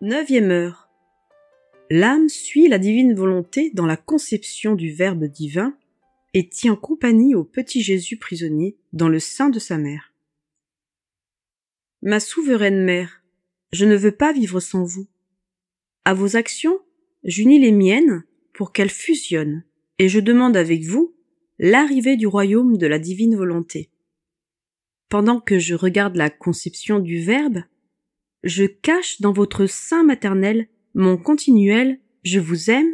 Neuvième heure. L'âme suit la divine volonté dans la conception du Verbe divin et tient compagnie au petit Jésus prisonnier dans le sein de sa mère. Ma souveraine mère, je ne veux pas vivre sans vous. À vos actions, j'unis les miennes pour qu'elles fusionnent, et je demande avec vous l'arrivée du royaume de la divine volonté. Pendant que je regarde la conception du Verbe, je cache dans votre sein maternel mon continuel « je vous aime »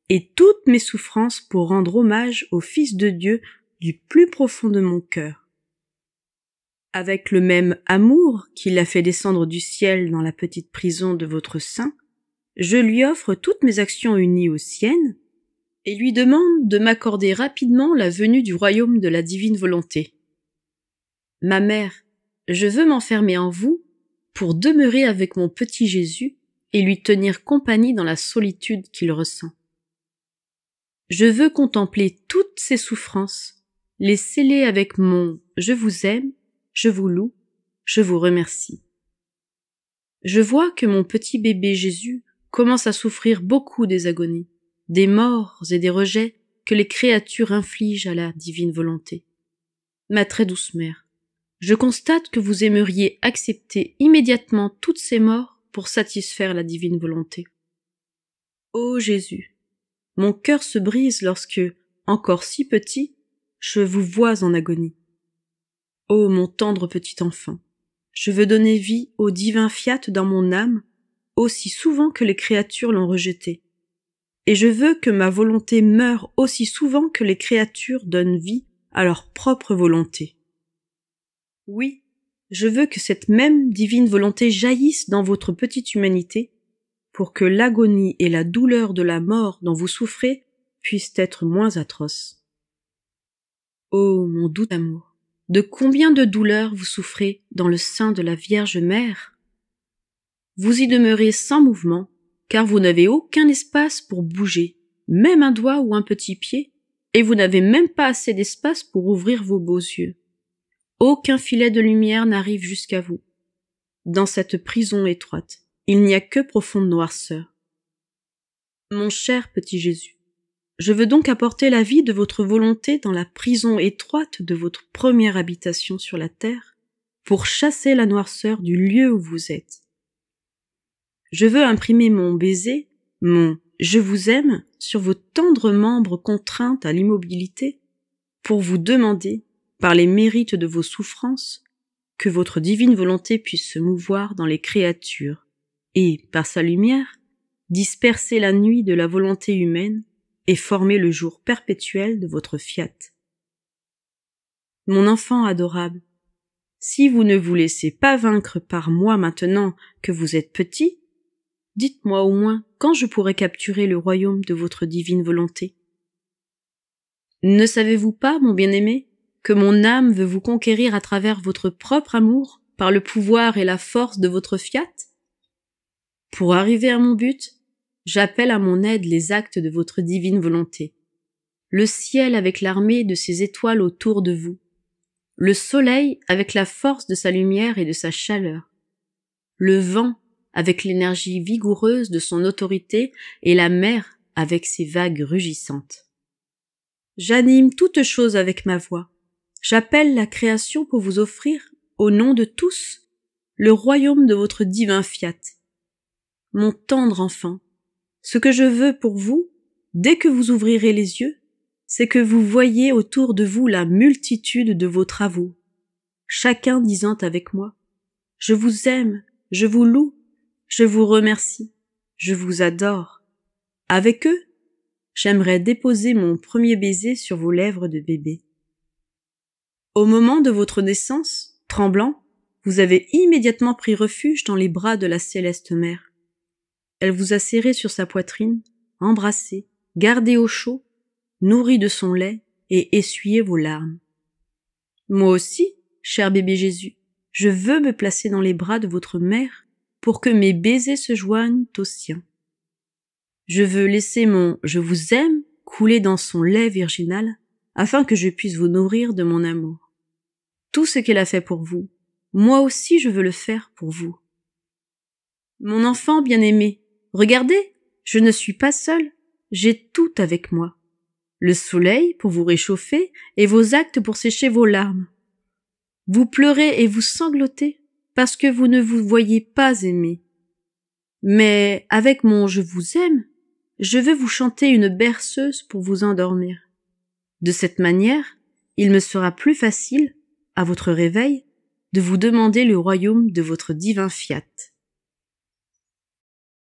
et toutes mes souffrances pour rendre hommage au Fils de Dieu du plus profond de mon cœur. Avec le même amour qui l'a fait descendre du ciel dans la petite prison de votre sein, je lui offre toutes mes actions unies aux siennes et lui demande de m'accorder rapidement la venue du royaume de la divine volonté. Ma mère, je veux m'enfermer en vous pour demeurer avec mon petit Jésus et lui tenir compagnie dans la solitude qu'il ressent. Je veux contempler toutes ses souffrances, les sceller avec mon « je vous aime », « je vous loue », « je vous remercie ». Je vois que mon petit bébé Jésus commence à souffrir beaucoup des agonies, des morts et des rejets que les créatures infligent à la divine volonté. Ma très douce mère, je constate que vous aimeriez accepter immédiatement toutes ces morts pour satisfaire la divine volonté. Ô Jésus, mon cœur se brise lorsque, encore si petit, je vous vois en agonie. Ô mon tendre petit enfant, je veux donner vie au divin fiat dans mon âme aussi souvent que les créatures l'ont rejeté. Et je veux que ma volonté meure aussi souvent que les créatures donnent vie à leur propre volonté. Oui, je veux que cette même divine volonté jaillisse dans votre petite humanité pour que l'agonie et la douleur de la mort dont vous souffrez puissent être moins atroces. Ô mon doux amour, de combien de douleurs vous souffrez dans le sein de la Vierge Mère? Vous y demeurez sans mouvement, car vous n'avez aucun espace pour bouger, même un doigt ou un petit pied, et vous n'avez même pas assez d'espace pour ouvrir vos beaux yeux. Aucun filet de lumière n'arrive jusqu'à vous. Dans cette prison étroite, il n'y a que profonde noirceur. Mon cher petit Jésus, je veux donc apporter la vie de votre volonté dans la prison étroite de votre première habitation sur la terre, pour chasser la noirceur du lieu où vous êtes. Je veux imprimer mon baiser, mon « je vous aime » sur vos tendres membres contraints à l'immobilité, pour vous demander, par les mérites de vos souffrances, que votre divine volonté puisse se mouvoir dans les créatures et, par sa lumière, disperser la nuit de la volonté humaine et former le jour perpétuel de votre fiat. Mon enfant adorable, si vous ne vous laissez pas vaincre par moi maintenant que vous êtes petit, dites-moi au moins quand je pourrai capturer le royaume de votre divine volonté. Ne savez-vous pas, mon bien-aimé, que mon âme veut vous conquérir à travers votre propre amour par le pouvoir et la force de votre fiat? Pour arriver à mon but, j'appelle à mon aide les actes de votre divine volonté. Le ciel avec l'armée de ses étoiles autour de vous. Le soleil avec la force de sa lumière et de sa chaleur. Le vent avec l'énergie vigoureuse de son autorité et la mer avec ses vagues rugissantes. J'anime toutes choses avec ma voix. J'appelle la création pour vous offrir, au nom de tous, le royaume de votre divin fiat. Mon tendre enfant, ce que je veux pour vous, dès que vous ouvrirez les yeux, c'est que vous voyiez autour de vous la multitude de vos travaux, chacun disant avec moi « Je vous aime, je vous loue, je vous remercie, je vous adore ». Avec eux, j'aimerais déposer mon premier baiser sur vos lèvres de bébé. Au moment de votre naissance, tremblant, vous avez immédiatement pris refuge dans les bras de la céleste mère. Elle vous a serré sur sa poitrine, embrassé, gardé au chaud, nourri de son lait et essuyé vos larmes. Moi aussi, cher bébé Jésus, je veux me placer dans les bras de votre mère pour que mes baisers se joignent aux siens. Je veux laisser mon « je vous aime » couler dans son lait virginal afin que je puisse vous nourrir de mon amour. Tout ce qu'elle a fait pour vous, moi aussi je veux le faire pour vous. Mon enfant bien-aimé, regardez, je ne suis pas seule, j'ai tout avec moi. Le soleil pour vous réchauffer et vos actes pour sécher vos larmes. Vous pleurez et vous sanglotez parce que vous ne vous voyez pas aimé. Mais avec mon « je vous aime », je veux vous chanter une berceuse pour vous endormir. De cette manière, il me sera plus facile, à votre réveil, de vous demander le royaume de votre divin fiat.